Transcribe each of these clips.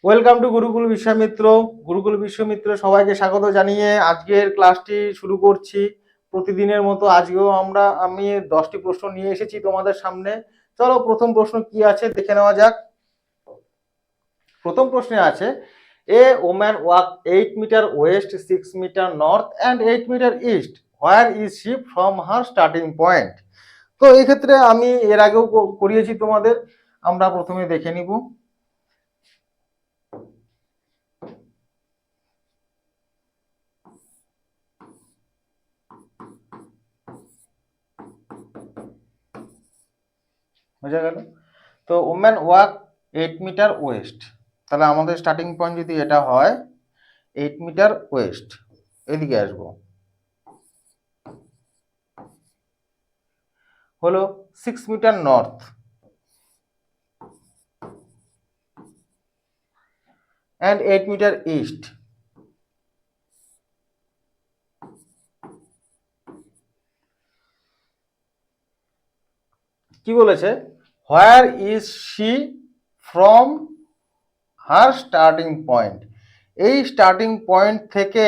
Welcome to Gurukul Vishwamitra. Gurukul Vishwamitra সবাইকে স্বাগত জানিয়ে আজকের ক্লাসটি শুরু করছি। প্রতিদিনের মতো আজকেও আমি 10টি প্রশ্ন নিয়ে এসেছি তোমাদের সামনে। চলো প্রথম প্রশ্ন কি আছে দেখে নেওয়া যাক। প্রথম প্রশ্নে আছে, a woman walk 8 metre west, 6 metre north and 8 metre east, where is she from her starting point. তো এই ক্ষেত্রে আমি এর আগেও করিয়েছি তোমাদের, আমরা প্রথমে দেখে নিব। বোঝা গেল? তো ওম্যান ওয়াক 8 মিটার ওয়েস্ট, তাহলে আমাদের স্টার্টিং পয়েন্ট যদি এটা হয় 8 মিটার ওয়েস্ট, এদিকে আসবো, হলো 6 metre north and 8 metre east. কি বলেছে? Where is she from her starting point. এই স্টার্টিং পয়েন্ট থেকে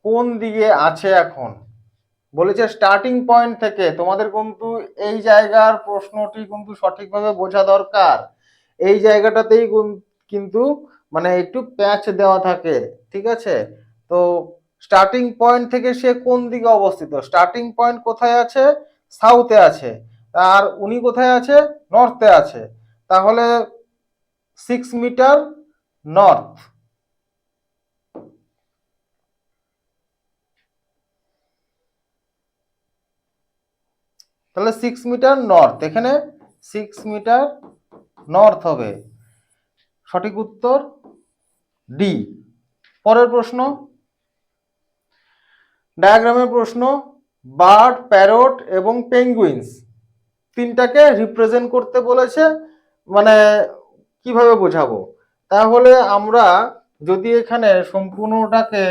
কোন দিকে আছে এখন, বলেছে স্টার্টিং পয়েন্ট থেকে। তোমাদের কিন্তু এই জায়গার প্রশ্নটি কিন্তু সঠিকভাবে বোঝা দরকার। এই জায়গাটাতেই কিন্তু মানে একটু প্যাচ দেওয়া থাকে, ঠিক আছে? তো স্টার্টিং পয়েন্ট থেকে সে কোন দিকে অবস্থিত? স্টার্টিং পয়েন্ট কোথায় আছে? সাউথে আছে। আর উনি কোথায় আছে? নর্থে আছে। তাহলে 6 মিটার নর্থ। তাহলে 6 মিটার নর্থ, এখানে 6 মিটার নর্থ হবে। সঠিক উত্তর ডি। পরের প্রশ্ন, ডায়াগ্রামের প্রশ্ন। বার্ড, প্যারট এবং পেঙ্গুইনস তিনটাকে রিপ্রেজেন্ট করতে বলেছে, মানে কিভাবে বোঝাবো? তাহলে আমরা যদি এখানে সম্পূর্ণটাকে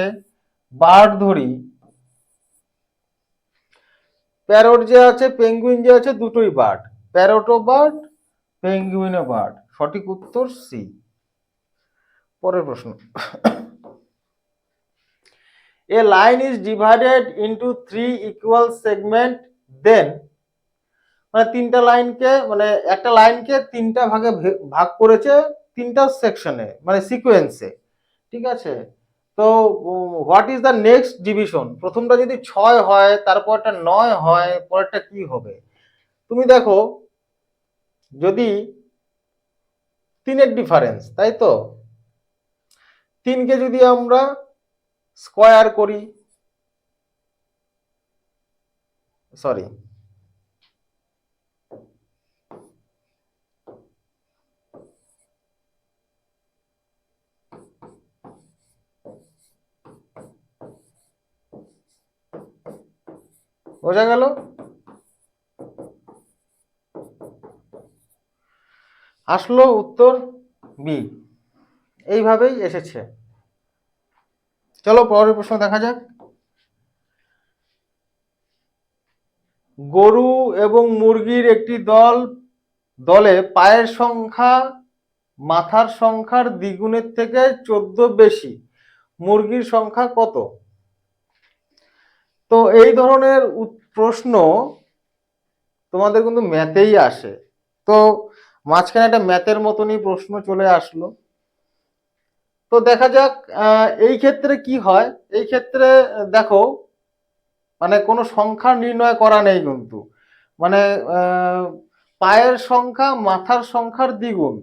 বার্ড ধরি, প্যারট যে আছে, পেঙ্গুইন যে আছে, দুটোই বার্ড। প্যারটও বার্ড, পেঙ্গুইনও বার্ড। সঠিক উত্তর সি। পরের প্রশ্ন, a line is divided into 3 equal segment, then, মানে তিনটা লাইনকে, মানে একটা লাইনকে তিনটা ভাগে ভাগ করেছে, তিনটা সেকশনে, মানে সিকোয়েন্সে, ঠিক আছে? তো what is the next division? প্রথমটা যদি 6 হয়, তারপরটা 9 হয়, পরেরটা কি হবে? তুমি দেখো, যদি 3-এর ডিফারেন্স, তাই তো, 3কে যদি আমরা স্কোয়ার করি, সরি, বোঝা গেল? আসলো উত্তর বি। এইভাবেই এসেছে। চলো পরের প্রশ্ন দেখা যাক। গরু এবং মুরগির একটি দলে পায়ের সংখ্যা মাথার সংখ্যার দ্বিগুণের থেকে 14 বেশি, মুরগির সংখ্যা কত? তো এই ধরনের প্রশ্ন তোমাদের কিন্তু ম্যাথেই আসে। তো মাঝখানে একটা ম্যাথের মতনই প্রশ্ন চলে আসলো। তো দেখা যাক এই ক্ষেত্রে কি হয়। এই ক্ষেত্রে দেখো, মানে কোনো সংখ্যা নির্ণয় করা নেই কিন্তু, মানে পায়ের সংখ্যা মাথার সংখ্যার দ্বিগুণ,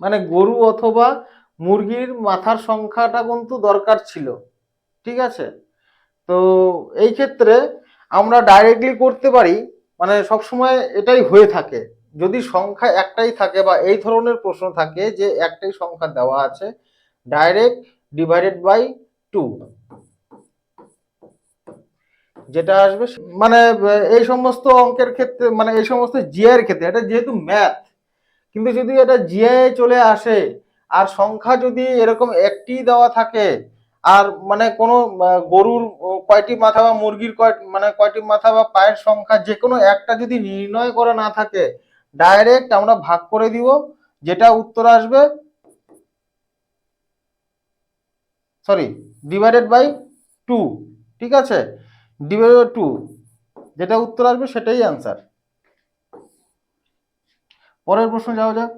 মানে গরু অথবা মুরগির মাথার সংখ্যাটা কিন্তু দরকার ছিল, ঠিক আছে? তো এই ক্ষেত্রে আমরা ডাইরেক্টলি করতে পারি, মানে সবসময় এটাই হয়ে থাকে। যদি সংখ্যা একটাই থাকে বা এই ধরনের প্রশ্ন থাকে যে একটাই সংখ্যা দেওয়া আছে, ডাইরেক্ট ডিভাইডেড বাই 2 যেটা আসবে, মানে এই সমস্ত অঙ্কের ক্ষেত্রে, মানে এই সমস্ত জিআই এর ক্ষেত্রে, এটা যেহেতু ম্যাথ, কিন্তু যদি এটা জিআই চলে আসে আর সংখ্যা যদি এরকম একটি দেওয়া থাকে, আর মানে কোনো গরুর কয়টি মাথা বা মুরগির মানে কয়টি মাথা বা পায়ের সংখ্যা যে কোনো একটা যদি নির্ণয় করা না থাকে, ডাইরেক্ট আমরা ভাগ করে দিব, যেটা উত্তর আসবে সরি ডিভাইডেড বাই 2, ঠিক আছে, ডিভাইডেড বাই 2 যেটা উত্তর আসবে সেটাই অ্যান্সার। পরের প্রশ্ন যাওয়া যাক।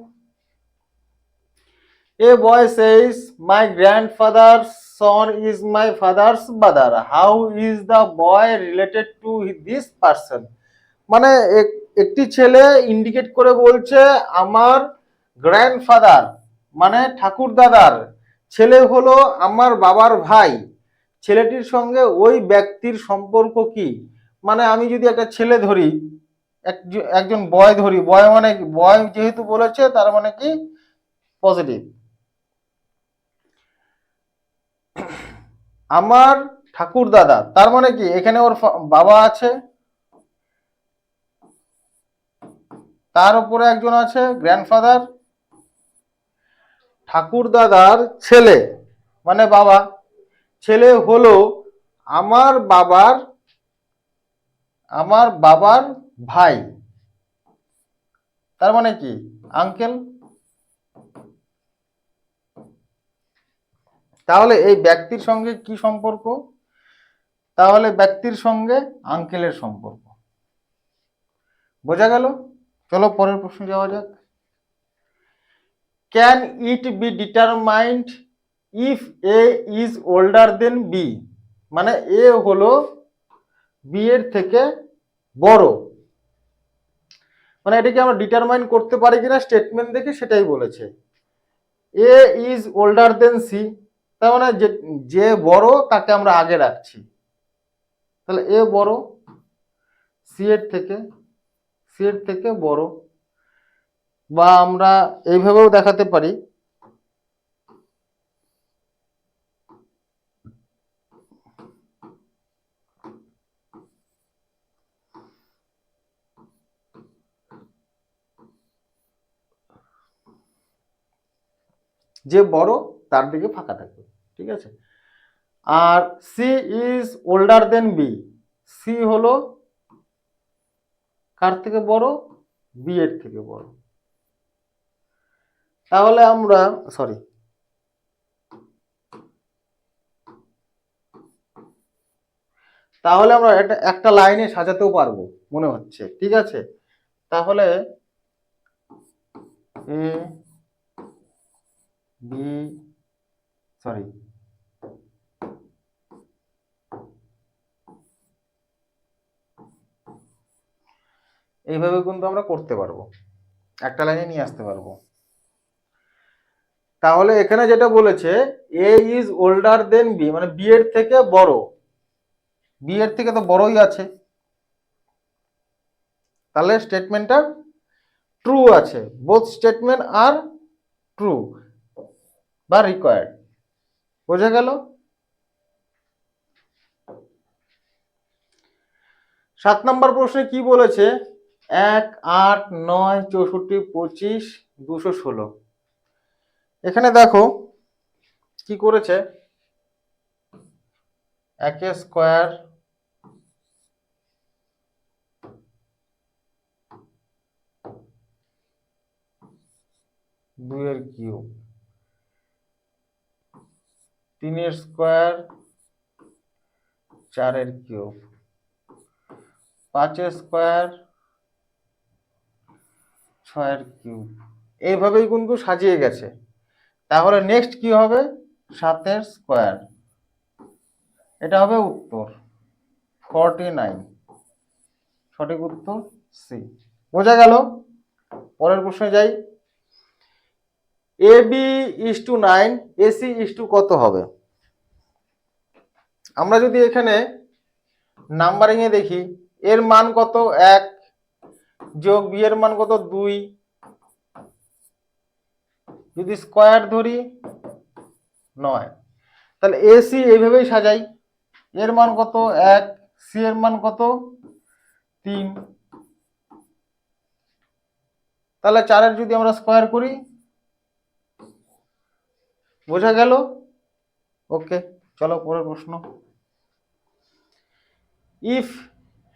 A boy says, my grandfather's son is my father's brother. How is the boy related to this person? মানে একটি ছেলে ইন্ডিকেট করে বলছে আমার গ্র্যান্ডফাদার মানে ঠাকুর দাদার ছেলে হলো আমার বাবার ভাই, ছেলেটির সঙ্গে ওই ব্যক্তির সম্পর্ক কি? মানে আমি যদি একটা ছেলে ধরি, একজন বয় ধরি, বয় মানে বয় যেহেতু বলেছে তার মানে কি পজিটিভ। আমার ঠাকুর দাদা তার মানে কি এখানে ওর বাবা আছে, তার উপরে একজন আছে গ্র্যান্ডফাদার, ঠাকুর দাদার ছেলে মানে বাবা, ছেলে হলো আমার বাবার ভাই, তার মানে কি আঙ্কেল। তাহলে এই ব্যক্তির সঙ্গে কি সম্পর্ক? তাহলে ব্যক্তির সঙ্গে আঙ্কেলের সম্পর্ক। বোঝা গেল? চলো পরের প্রশ্ন যাওয়া যাক। Can it be determined if A is older then B? মানে এ হলো বি এর থেকে বড়, মানে এটাকে আমরা ডিটারমাইন করতে পারি কিনা স্টেটমেন্ট দেখে সেটাই বলেছে। এ ইজ ওল্ডার দেন সি, তার মানে যে বড় তাকে আমরা আগে রাখছি, তাহলে এ বড় সি এর থেকে বড়। বা আমরা এইভাবেও দেখাতে পারি, যে বড় তার দিকে ফাঁকা থাকবে, ঠিক আছে। আর C is older then B, C হলো কার থেকে বড়? বি এর থেকে বড়। তাহলে আমরা এটা একটা লাইনে সাজাতেও পারবো মনে হচ্ছে, ঠিক আছে। তাহলে এ বি এইভাবে কিন্তু আমরা করতে পারবো, একটা লাইনে নিয়ে আসতে পারবো। তাহলে এখানে যেটা বলেছে এ ইজ ওল্ডার দেন বি, মানে বি এর থেকে বড়, বি এর থেকে তো বড়ই আছে, তাহলে স্টেটমেন্টটা ট্রু আছে। বোথ স্টেটমেন্ট আর ট্রু বা রিকোয়ার্ড। বোঝা গেল? 7 নম্বর প্রশ্নে কি বলেছে? 1, 8, 9, 64, 25, 216। এখানে দেখো কি করেছে, 1 স্কোয়ার, 2 এর কিউব, 3 এর স্কোয়ার, 4 এর কিউব, 5 এর স্কোয়ার, 6 এর কিউব, এইভাবেই কিন্তু সাজিয়ে গেছে। তাহলে নেক্সট কি হবে? 7 এর স্কোয়ার, এটা হবে উত্তর 49, সঠিক উত্তর সি। বোঝা গেল? পরের প্রশ্নে যাই। AB is to 9, AC is to কত হবে? আমরা যদি এখানে নাম্বারিং এ দেখি, এর মান কত? 1 যোগ বি এর মান কত? 2, যদি স্কোয়ার ধরি 9, তাহলে এসি এইভাবেই সাজাই, এর মান কত? 1, সি এর মান কত? 3, তাহলে 4 এর যদি আমরা স্কোয়ার করি, বোঝা গেল? ওকে, চলো পরের প্রশ্ন। If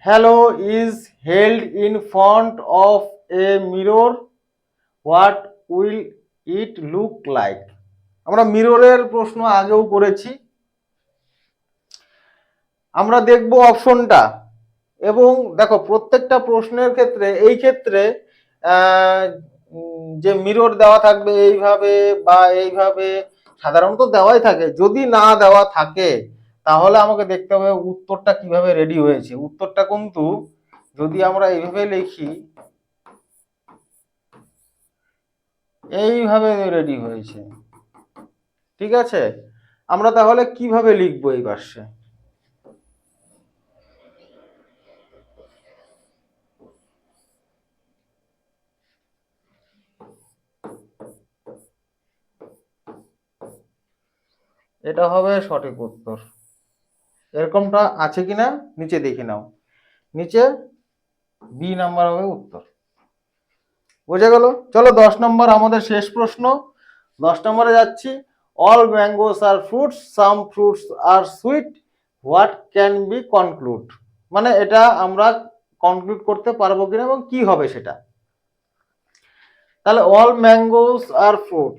hello is held in front of A mirror, what will it look like? আমরা মিররের প্রশ্ন আগেও করেছি, আমরা দেখব অপশনটা, এবং দেখো প্রত্যেকটা প্রশ্নের ক্ষেত্রে এই ক্ষেত্রে যে মিরর দেওয়া থাকবে এইভাবে বা এইভাবে সাধারণত দেওয়াই থাকে। যদি না দেওয়া থাকে তাহলে আমাকে দেখতে হবে উত্তরটা কিভাবে রেডি হয়েছে। উত্তরটা কিন্তু যদি আমরা এইভাবে লিখি, এইভাবে রেডি হয়েছে, ঠিক আছে। আমরা তাহলে কিভাবে লিখবো এই পাশে? এটা হবে সঠিক উত্তর। এরকমটা আছে কিনা নিচে দেখে নাও, নিচে বি নাম্বার হবে উত্তর। বুঝে গেল? চলো 10 নম্বর আমাদের শেষ প্রশ্ন। 10 নম্বরে যাচ্ছি। All mangoes are fruits, some fruits are sweet, what can be conclude? মানে এটা আমরা কনক্লুড করতে পারবো কিনা এবং কি হবে সেটা। তাহলে all mangoes are fruit,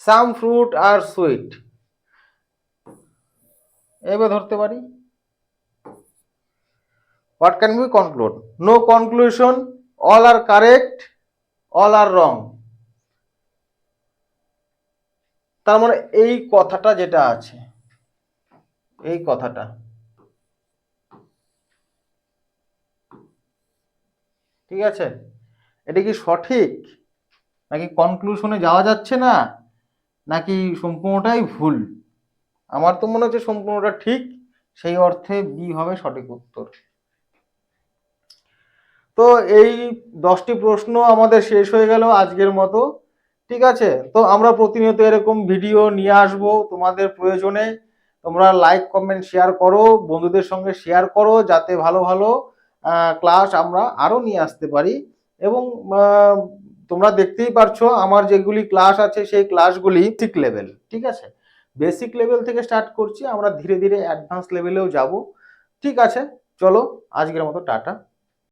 some fruit are sweet, এভাবে ধরতে পারি। What can be conclude? No conclusion, all are correct, all are wrong. তার মানে এই কথাটা যেটা আছে, এই কথাটা, ঠিক আছে, এটা কি সঠিক, নাকি কনক্লুশনে যাওয়া যাচ্ছে না, নাকি সম্পূর্ণটাই ভুল? আমার তো মনে হচ্ছে সম্পূর্ণটা ঠিক, সেই অর্থে বি হবে সঠিক উত্তর। তো এই 10টি প্রশ্ন আমাদের শেষ হয়ে গেল আজকের মতো, ঠিক আছে। তো আমরা প্রতিনিয়ত এরকম ভিডিও নিয়ে আসব তোমাদের প্রয়োজনে। তোমরা লাইক কমেন্ট শেয়ার করো, বন্ধুদের সঙ্গে শেয়ার করো, যাতে ভালো ভালো ক্লাস আমরা আরো নিয়ে আসতে পারি। এবং তোমরা দেখতেই পারছো আমার যেগুলি ক্লাস আছে সেই ক্লাসগুলি বেসিক লেভেল, ঠিক আছে। বেসিক লেভেল থেকে স্টার্ট করছি, আমরা ধীরে ধীরে অ্যাডভান্স লেভেলেও যাব, ঠিক আছে। চলো আজকের মতো টাটা।